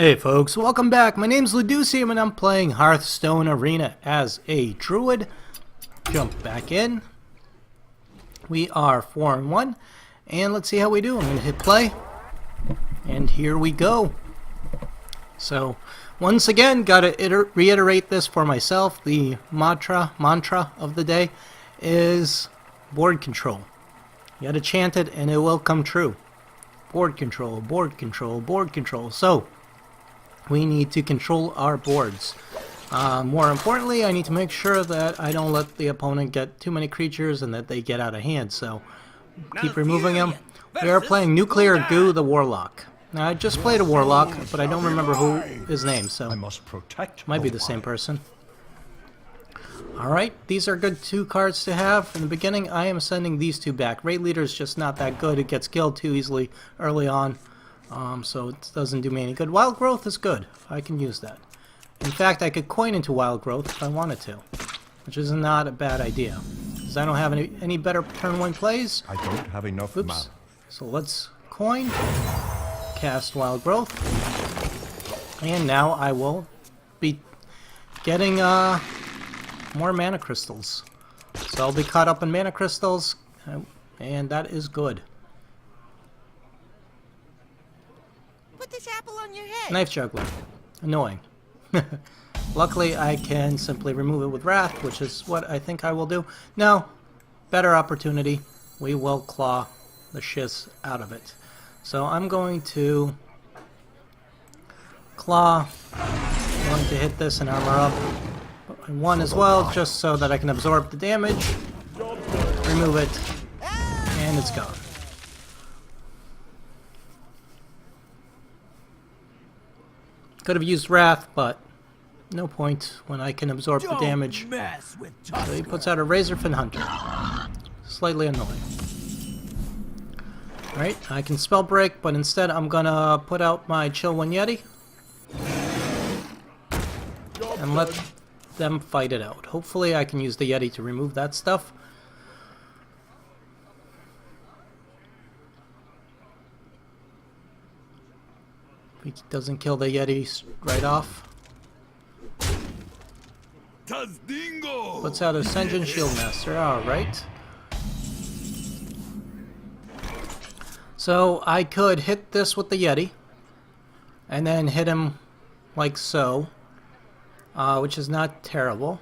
Hey folks, welcome back. My name's Luducium and I'm playing Hearthstone Arena as a Druid. Jump back in. We are 4-1 and let's see how we do. I'm going to hit play and here we go. So once again, got to reiterate this for myself. The mantra of the day is board control. You got to chant it and it will come true. Board control, board control, board control. So we need to control our boards. More importantly, I need to make sure that I don't let the opponent get too many creatures and that they get out of hand, so keep removing them. We are playing Nuclear Goo the Warlock. Now, I just played a Warlock, but I don't remember his name, so might be the same person. Alright, these are good 2 cards to have. In the beginning, I am sending these 2 back. Raid Leader is just not that good. It gets killed too easily early on. So it doesn't do me any good. Wild Growth is good. I can use that. In fact, I could coin into Wild Growth if I wanted to, which is not a bad idea, because I don't have any better turn 1 plays. I don't have enough mana. So let's coin, cast Wild Growth, and now I will be getting more mana crystals. So I'll be caught up in mana crystals, and that is good. Put this apple on your head. Knife Juggler. Annoying. Luckily, I can simply remove it with Wrath, which is what I think I will do. No, better opportunity. We will claw the shiz out of it. So I'm going to claw. I'm going to hit this and armor up. And 1 as well, just so that I can absorb the damage. Remove it. And it's gone. Could have used Wrath, but no point when I can absorb the damage. So he puts out a Razorfin Hunter. Slightly annoying. Alright, I can spell break, but instead I'm gonna put out my Chill One Yeti and let them fight it out. Hopefully I can use the Yeti to remove that stuff. He doesn't kill the Yeti right off. Puts out Ascension Shieldmaster. Alright. So I could hit this with the Yeti and then hit him like so, which is not terrible.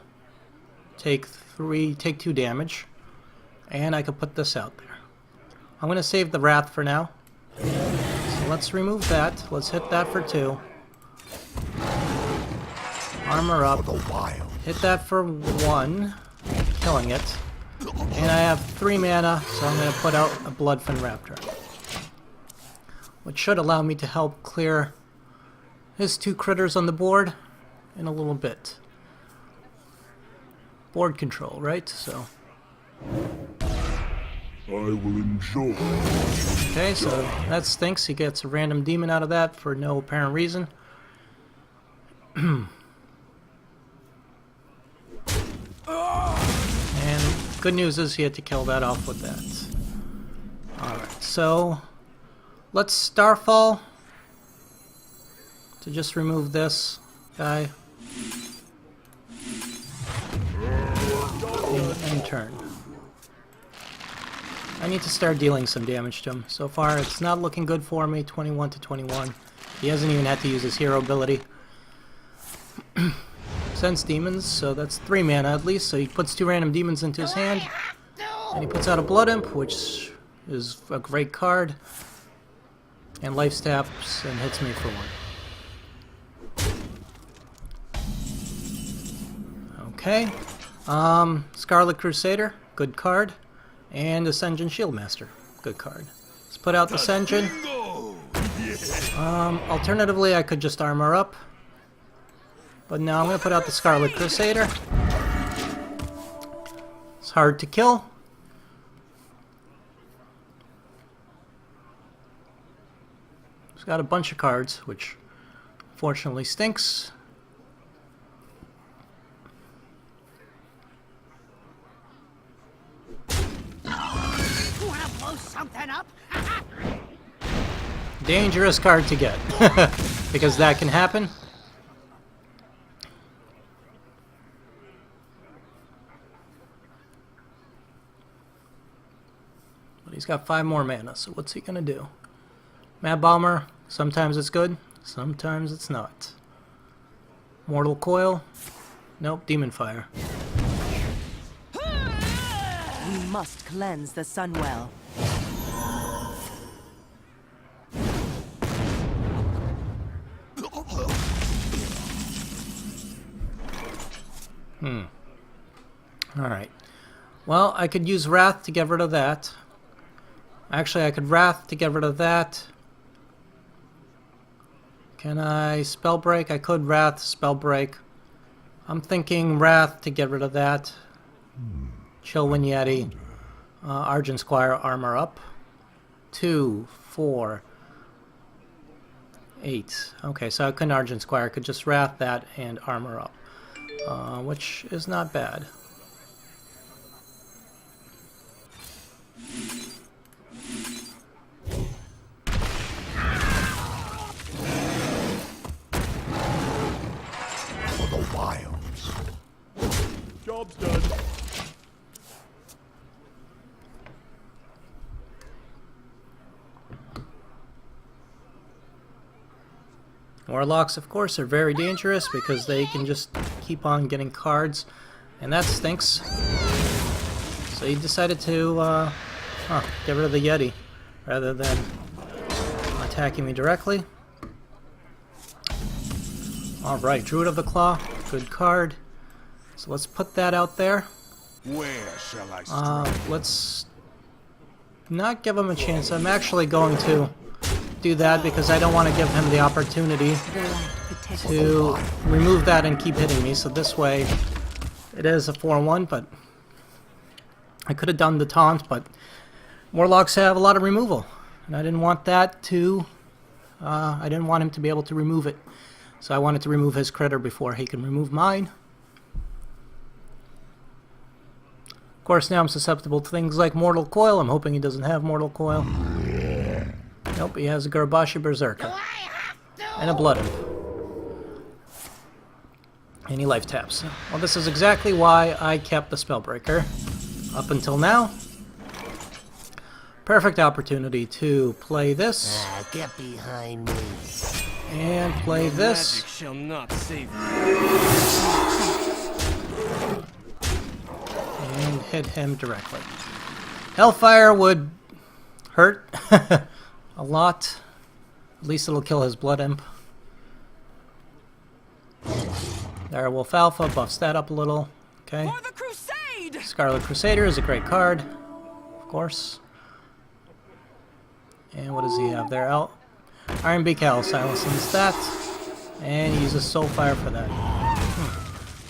Take 2 damage, and I could put this out there. I'm gonna save the Wrath for now. Let's remove that. Let's hit that for 2. Armor up. Hit that for 1. Killing it. And I have 3 mana, so I'm going to put out a Bloodfin Raptor, which should allow me to help clear his 2 critters on the board in a little bit. Board control, right? So I will enjoy. Okay, so that stinks. He gets a random demon out of that for no apparent reason. And good news is he had to kill that off with that. Alright, so let's Starfall to just remove this guy. And turn. I need to start dealing some damage to him. So far, it's not looking good for me. 21 to 21. He hasn't even had to use his hero ability. Sense demons, so that's 3 mana at least. So he puts 2 random demons into his hand. And he puts out a Blood Imp, which is a great card. And life taps and hits me for 1. Okay. Scarlet Crusader, good card. And Ascension Shieldmaster, good card. Let's put out the Ascension. Alternatively, I could just armor up. But now I'm going to put out the Scarlet Crusader. It's hard to kill. It's got a bunch of cards, which fortunately stinks. Something up. Dangerous card to get. because that can happen. But he's got 5 more mana, so what's he gonna do? Mad Bomber, sometimes it's good, sometimes it's not. Mortal Coil, nope, Demon Fire. We must cleanse the Sunwell. Alright. Well, I could use Wrath to get rid of that. Actually, I could Wrath to get rid of that. Can I Spell Break? I could Wrath, Spell Break. I'm thinking Wrath to get rid of that. Chillwind Yeti. Argent Squire, Armor Up. 2, 4, 8. Okay, so I couldn't Argent Squire. I could just Wrath that and Armor Up. Which is not bad. For the wilds. Job's done. Warlocks, of course, are very dangerous because they can just keep on getting cards, and that stinks. So he decided to get rid of the Yeti rather than attacking me directly. Alright, Druid of the Claw, good card. So let's put that out there. Where shall I strike? Let's not give him a chance. I'm actually going to do that because I don't want to give him the opportunity to remove that and keep hitting me. So this way it is a 4-1, but I could have done the taunt, but Warlocks have a lot of removal, and I didn't want that to I didn't want him to be able to remove it, so I wanted to remove his critter before he can remove mine. Of course, now I'm susceptible to things like Mortal Coil. I'm hoping he doesn't have Mortal Coil. Nope, he has a Garbashi Berserker. And a Blood Imp. And he life taps. Well, this is exactly why I kept the Spellbreaker up until now. Perfect opportunity to play this. Get behind me. And play this. Magic shall not save you. And hit him directly. Hellfire would hurt a lot. At least it'll kill his Blood Imp. Direwolf Alpha buffs that up a little. Okay. For the crusade! Scarlet Crusader is a great card, of course. And what does he have there? Iron Beak Owl silences that. And he uses Soulfire for that.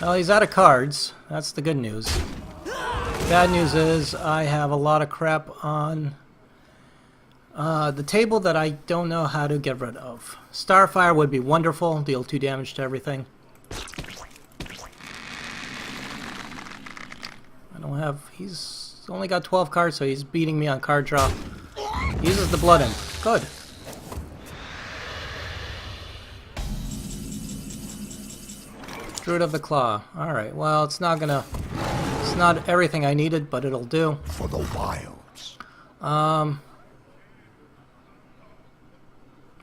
Well, he's out of cards. That's the good news. Bad news is I have a lot of crap on the table that I don't know how to get rid of. Starfire would be wonderful, deal 2 damage to everything. I don't have... He's only got 12 cards, so he's beating me on card draw. He uses the Blood Imp. Good. Druid of the Claw. Alright, well, it's not gonna... It's not everything I needed, but it'll do. For the wilds.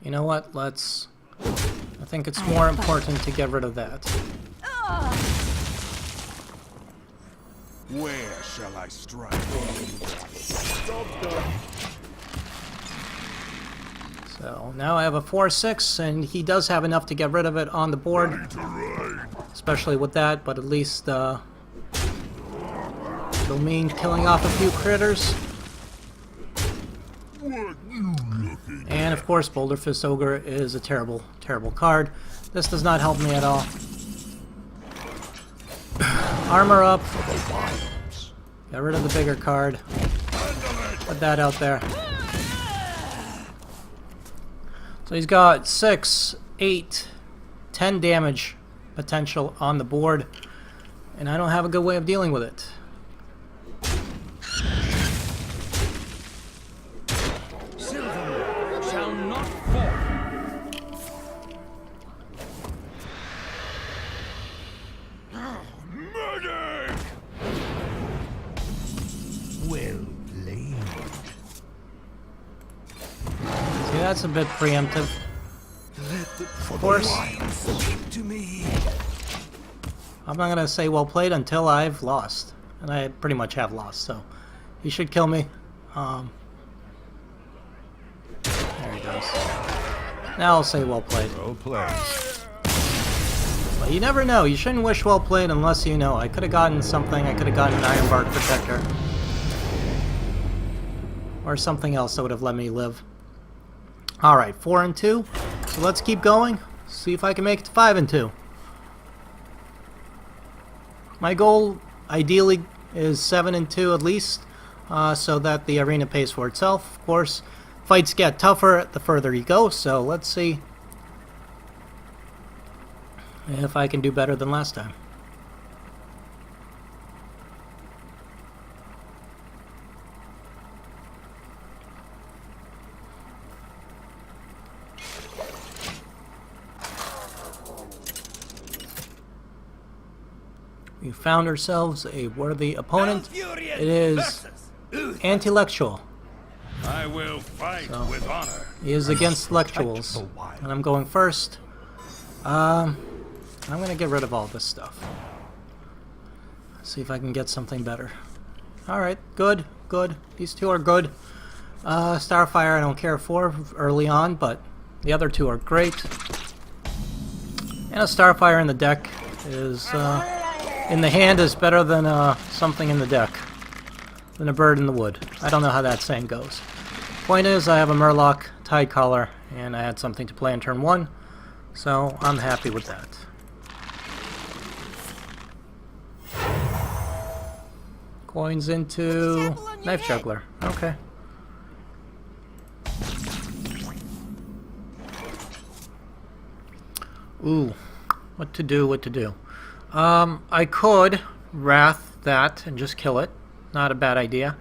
You know what? Let's... I think it's more important to get rid of that. Where shall I strike? Job's done. So now I have a 4-6, and he does have enough to get rid of it on the board. Especially with that, but at least it'll mean killing off a few critters. And of course, Boulder Fist Ogre is a terrible, terrible card. This does not help me at all. Armor up. Get rid of the bigger card. Put that out there. So he's got 6, 8, 10 damage potential on the board, and I don't have a good way of dealing with it. Silver shall not fall. that's a bit preemptive. Of course. To me. I'm not gonna say well played until I've lost. And I pretty much have lost, so he should kill me. There he goes. Now I'll say well played. Well played. But you never know. You shouldn't wish well played unless you know. I could have gotten something. I could have gotten an Iron Bark Protector. Or something else that would have let me live. Alright, 4 and 2. So let's keep going. See if I can make it to 5 and 2. My goal, ideally, is 7 and 2 at least. So that the arena pays for itself. Of course, fights get tougher the further you go. So let's see if I can do better than last time. We found ourselves a worthy opponent. It is intellectual. I will fight with honor. He is against lectuals. And I'm going first. I'm going to get rid of all this stuff. See if I can get something better. Alright, good, good. These two are good. Starfire I don't care for early on, but the other two are great. And a Starfire in the deck is... in the hand is better than something in the deck. Than a bird in the wood. I don't know how that saying goes. Point is, I have a Murloc Tidecaller, and I had something to play in turn 1, so I'm happy with that. Coins into Knife Juggler. Okay. Ooh, what to do, what to do. I could Wrath that and just kill it. Not a bad idea.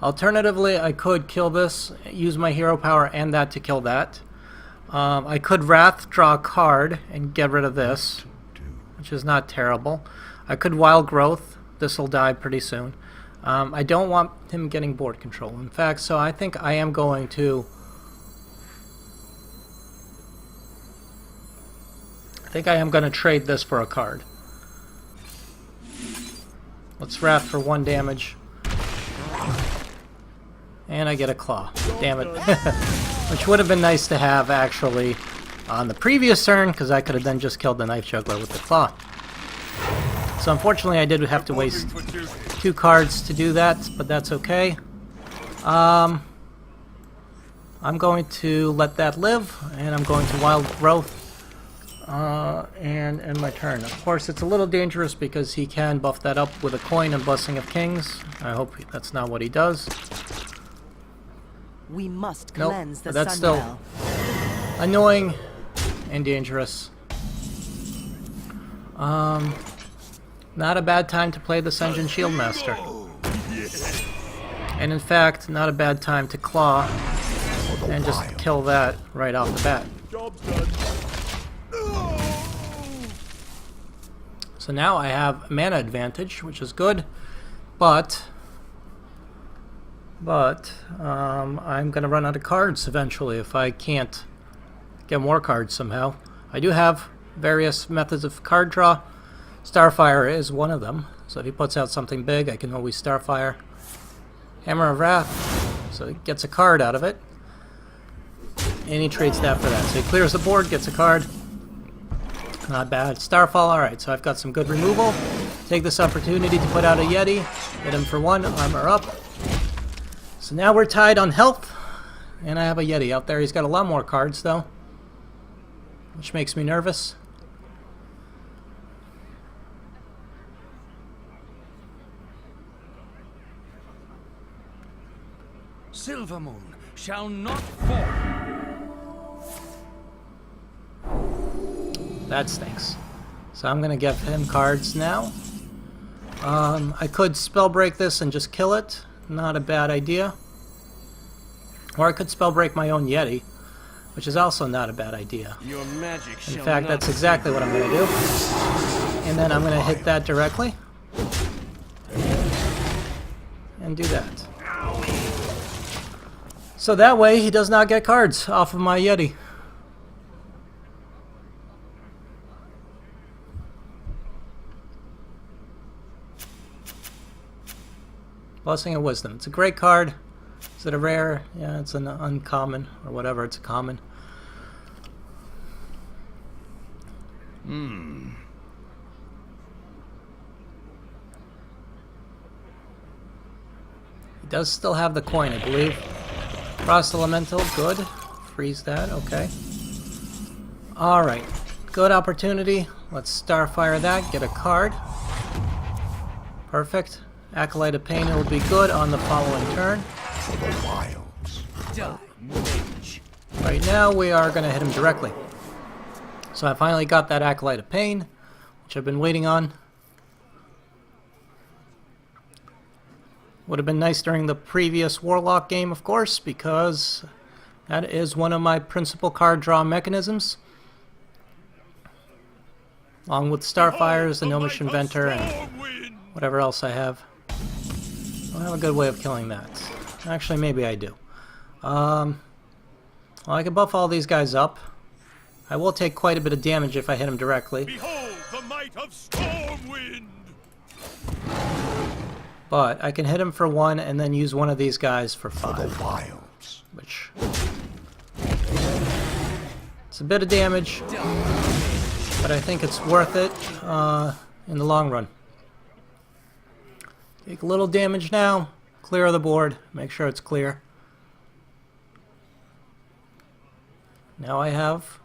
Alternatively, I could kill this, use my hero power and that to kill that. I could Wrath, draw a card, and get rid of this, which is not terrible. I could Wild Growth. This will die pretty soon. I don't want him getting board control. In fact, so I think I am going to... trade this for a card. Let's Wrath for 1 damage. And I get a Claw. Damn it. Which would have been nice to have, actually, on the previous turn, because I could have then just killed the Knife Juggler with the Claw. So unfortunately I did have to waste 2 cards to do that, but that's okay. I'm going to let that live, and I'm going to Wild Growth. And end my turn. Of course, it's a little dangerous because he can buff that up with a coin and Blessing of Kings. I hope that's not what he does. We must cleanse the that's Sunwell. still annoying and dangerous. Not a bad time to play the Sen'jin Shieldmaster. And in fact, not a bad time to Claw and just kill that right off the bat. Job's done. So now I have mana advantage, which is good, but I'm going to run out of cards eventually if I can't get more cards somehow. I do have various methods of card draw. Starfire is one of them, so if he puts out something big, I can always Starfire. Hammer of Wrath, so he gets a card out of it, and he trades that for that. So he clears the board, gets a card. Not bad. Starfall, alright, so I've got some good removal. Take this opportunity to put out a Yeti. Hit him for 1, armor up. So now we're tied on health. And I have a Yeti out there. He's got a lot more cards, though. Which makes me nervous. Silvermoon shall not fall. That stinks. So I'm going to give him cards now. I could Spellbreak this and just kill it. Not a bad idea. Or I could Spellbreak my own Yeti, which is also not a bad idea. Your magic In shall fact, not that's exactly what I'm going to do. And then I'm going to hit that directly. And do that. So that way he does not get cards off of my Yeti. Blessing of Wisdom. It's a great card. Is it a rare? Yeah, it's an uncommon or whatever. It's a common. He does still have the coin, I believe. Frost Elemental, good. Freeze that, okay. Alright, good opportunity. Let's Starfire that, get a card. Perfect. Acolyte of Pain will be good on the following turn. For the wilds. Die, mage. Right now, we are going to hit him directly. So I finally got that Acolyte of Pain, which I've been waiting on. Would have been nice during the previous Warlock game, of course, because that is one of my principal card draw mechanisms. Along with Starfires, the Gnomish Inventor, and whatever else I have. I don't have a good way of killing that. Actually, maybe I do. Well, I can buff all these guys up. I will take quite a bit of damage if I hit him directly. Behold the might of Stormwind! But I can hit him for 1 and then use one of these guys for 5. For the wilds. Which... it's a bit of damage, but I think it's worth it in the long run. Take a little damage now, clear the board, make sure it's clear. Now I have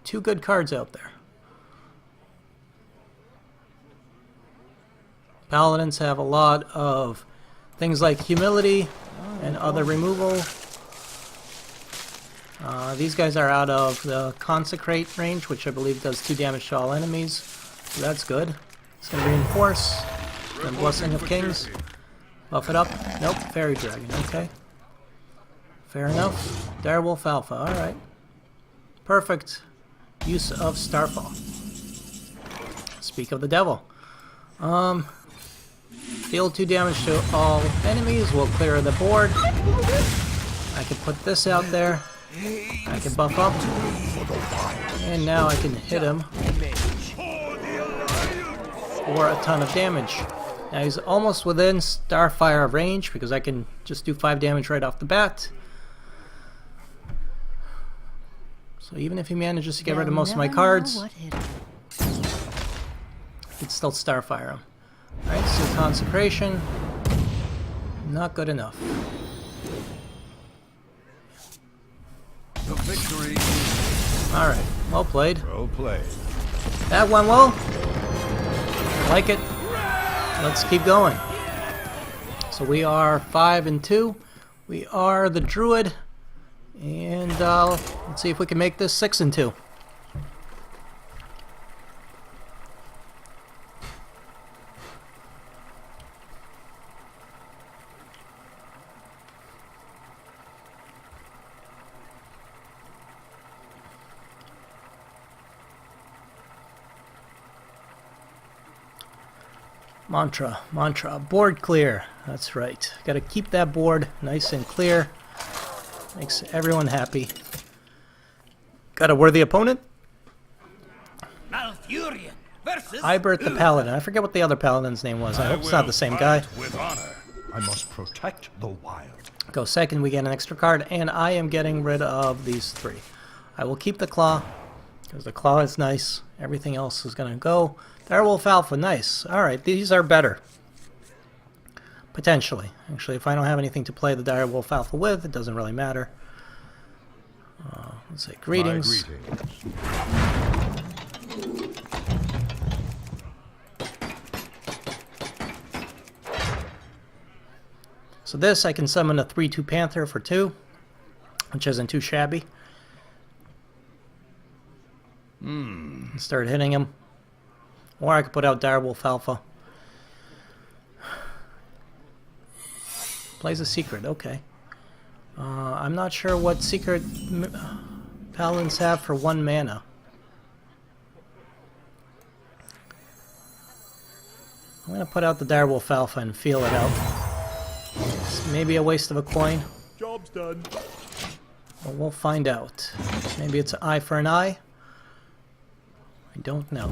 2 good cards out there. Paladins have a lot of things like humility and other removal. These guys are out of the Consecrate range, which I believe does 2 damage to all enemies. So that's good. It's going to reinforce. And Blessing of Kings. Buff it up. Nope, Fairy Dragon. Okay. Fair enough. Direwolf Alpha. Alright. Perfect use of Starfall. Speak of the devil. Deal 2 damage to all enemies. We'll clear the board. I can put this out there. I can buff up. And now I can hit him for a ton of damage. Now he's almost within Starfire range because I can just do 5 damage right off the bat. So even if he manages to get rid of most of my cards, it's still Starfire him. Alright, so Consecration. Not good enough. The victory. Alright, well played. Well played. That went well. Like it. Let's keep going. So we are 5-2. We are the Druid. And let's see if we can make this 6-2. Mantra, board clear. That's right. Got to keep that board nice and clear. Makes everyone happy. Got a worthy opponent? Malfurion versus Ibert the Paladin. I forget what the other Paladin's name was. I hope it's not the same guy. With honor. I must protect the wild. Go second, we get an extra card, and I am getting rid of these 3. I will keep the Claw, because the Claw is nice. Everything else is going to go. Direwolf Alpha, nice. Alright, these are better. Potentially. Actually, if I don't have anything to play the Direwolf Alpha with, it doesn't really matter. Let's say greetings. So this, I can summon a 3/2 Panther for 2, which isn't too shabby. And start hitting him. Or I could put out Direwolf Alpha. Plays a secret, okay. I'm not sure what secret Paladins have for 1 mana. I'm going to put out the Direwolf Alpha and feel it out. It's maybe a waste of a coin. Job Job's done. Well, we'll find out. Maybe it's an eye for an eye. I don't know.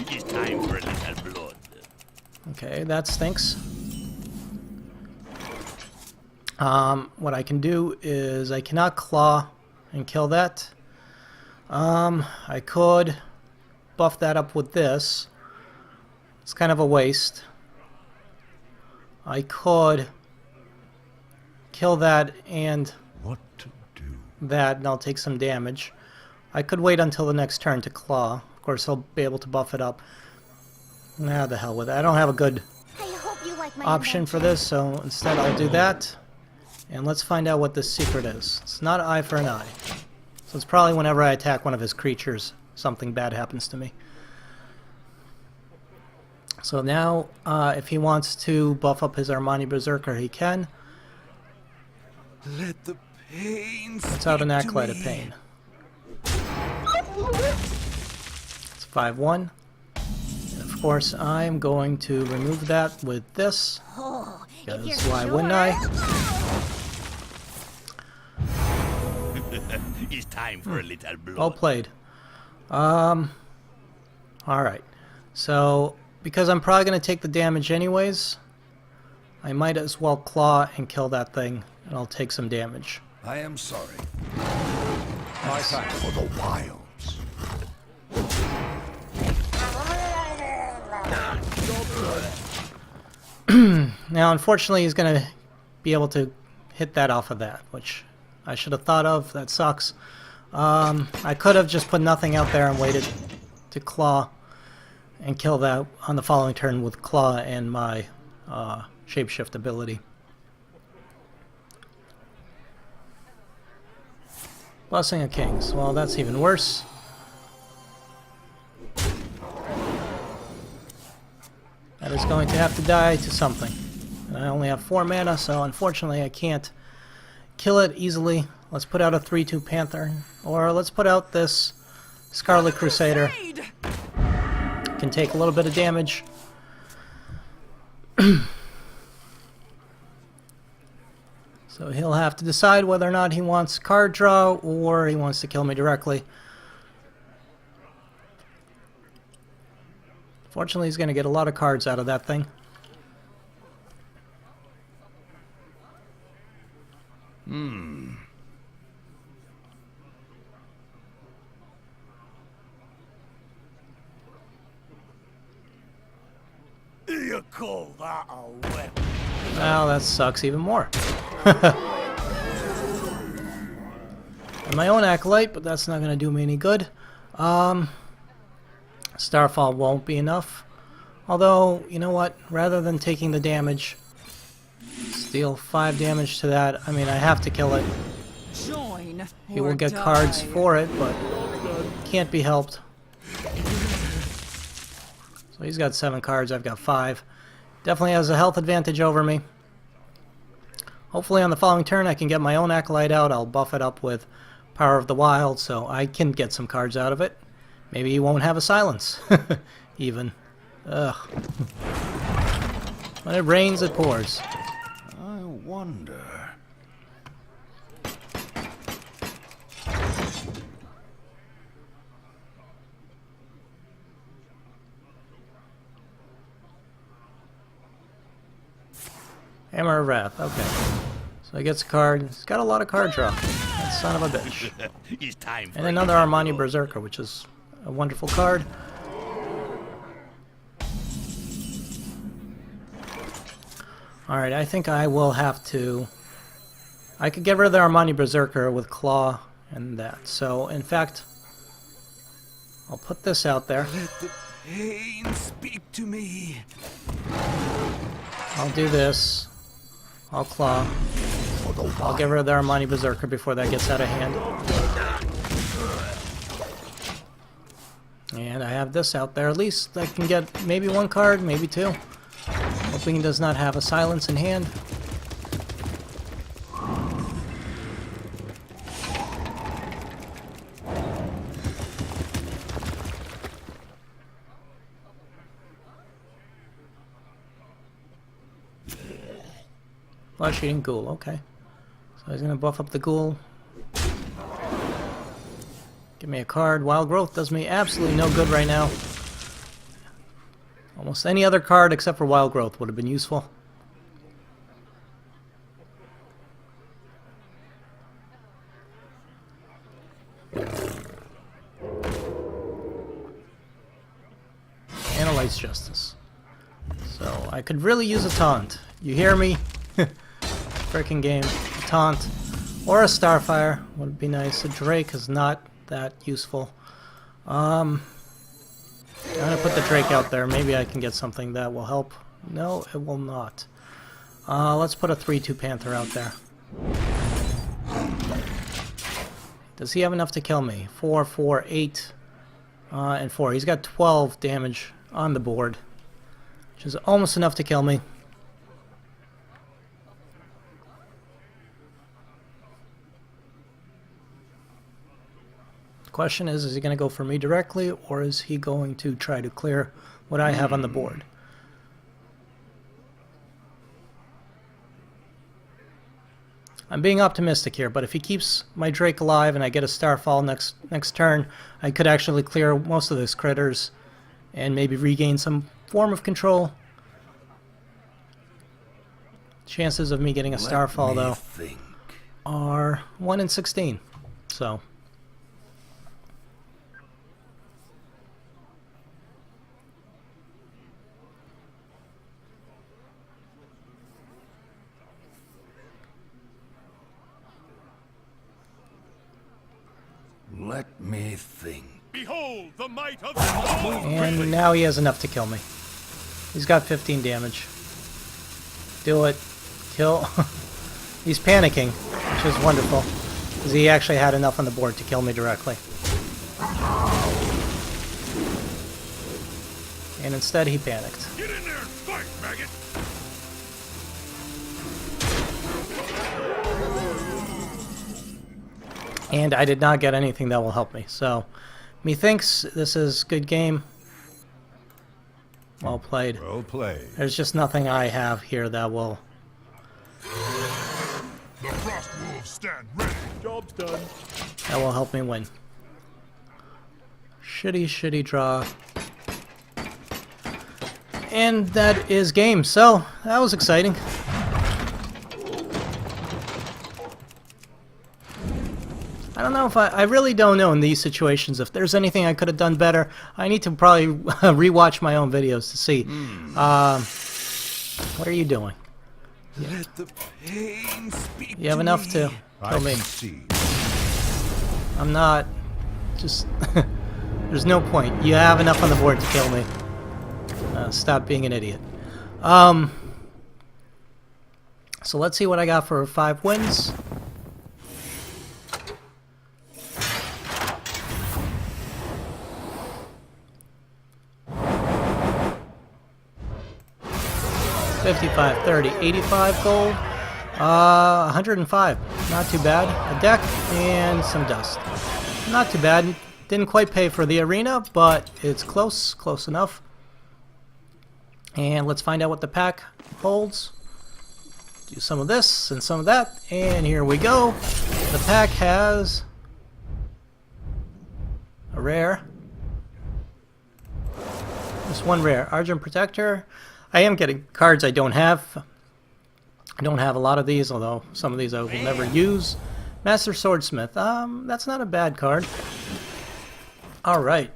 It's time for a little blood. Okay, that stinks. What I can do is I cannot claw and kill that. I could buff that up with this. It's kind of a waste. I could kill that and What to do? that, and I'll take some damage. I could wait until the next turn to claw. Of course, I'll be able to buff it up. Nah, the hell with it. I don't have a good I hope you like my option for this, so instead I'll do that. And let's find out what this secret is. It's not an eye for an eye. So it's probably whenever I attack one of his creatures, something bad happens to me. So now, if he wants to buff up his Armani Berserker, he can. Let the pain Let's out an Acolyte of Pain. It's 5-1. And of course, I'm going to remove that with this. Oh, if Because you're why sure. wouldn't I? It's time for a little blood. Well played. Alright. So, because I'm probably going to take the damage anyways, I might as well claw and kill that thing, and I'll take some damage. I am sorry. My thanks for the wilds. Now, unfortunately, he's going to be able to hit that off of that, which I should have thought of. That sucks. I could have just put nothing out there and waited to claw and kill that on the following turn with claw and my shapeshift ability. Blessing of Kings. Well, that's even worse. That is going to have to die to something. And I only have 4 mana, so unfortunately I can't kill it easily. Let's put out a 3/2 Panther. Or let's put out this Scarlet Crusader. Can take a little bit of damage. So he'll have to decide whether or not he wants card draw or he wants to kill me directly. Fortunately, he's going to get a lot of cards out of that thing. You call that a weapon? Well, that sucks even more. And my own Acolyte, but that's not going to do me any good. Starfall won't be enough. Although, you know what? Rather than taking the damage, deal 5 damage to that. I mean, I have to kill it. Join. He or will get die. cards for it, but can't be helped. So he's got 7 cards, I've got 5. Definitely has a health advantage over me. Hopefully on the following turn I can get my own Acolyte out. I'll buff it up with Power of the Wild so I can get some cards out of it. Maybe he won't have a silence. Even. Ugh. When it rains, it pours. I wonder. Hammer of Wrath, okay. So he gets a card. He's got a lot of card draw. That son of a bitch. It's time for And a another little Armani blood. Berserker, which is a wonderful card. Alright, I think I will have to... I could get rid of the Armani Berserker with Claw and that. So, in fact, I'll put this out there. Let the pain speak to me. I'll do this. I'll Claw. I'll get rid of the Armani Berserker before that gets out of hand. And I have this out there. At least I can get maybe 1 card, maybe 2. Hoping he does not have a silence in hand. Flesh-eating ghoul, okay. So he's gonna buff up the ghoul. Give me a card. Wild Growth does me absolutely no good right now. Almost any other card except for Wild Growth would have been useful. Analyze Justice. So I could really use a taunt. You hear me? Freaking game. A taunt. Or a Starfire would be nice. A Drake is not that useful. I'm gonna put the Drake out there. Maybe I can get something that will help. No, it will not. Let's put a 3/2 Panther out there. Does he have enough to kill me? 4, 4, 8, and 4. He's got 12 damage on the board, which is almost enough to kill me. The question is he going to go for me directly, or is he going to try to clear what I have on the board? I'm being optimistic here, but if he keeps my Drake alive and I get a Starfall next turn, I could actually clear most of those critters and maybe regain some form of control. Chances of me getting a Starfall, though, are 1 in 16. So let me think. Behold the might of the and now he has enough to kill me. He's got 15 damage. Do it. Kill. He's panicking, which is wonderful, because he actually had enough on the board to kill me directly. And instead he panicked. Get in there and fight, maggot! And I did not get anything that will help me. So, methinks this is good game. Well played. Well played. There's just nothing I have here that will... The frost wolves stand ready. Job's done. that will help me win. Shitty draw. And that is game. So, that was exciting. I don't know if I really don't know in these situations if there's anything I could have done better. I need to probably rewatch my own videos to see. What are you doing? Let the pain speak. You have enough to kill me. I'm not... just... there's no point. You have enough on the board to kill me. Stop being an idiot. So let's see what I got for 5 wins. $55, $30, $85 gold, 105, not too bad. A deck and some dust. Not too bad. Didn't quite pay for the arena, but it's close enough. And let's find out what the pack holds. Do some of this and some of that, and here we go. The pack has a rare. Just one rare. Argent Protector. I am getting cards I don't have. I don't have a lot of these, although some of these I will never use. Master Swordsmith. That's not a bad card. Alright.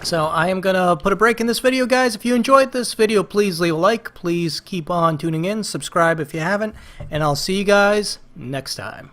So I am going to put a break in this video, guys. If you enjoyed this video, please leave a like. Please keep on tuning in. Subscribe if you haven't. And I'll see you guys next time.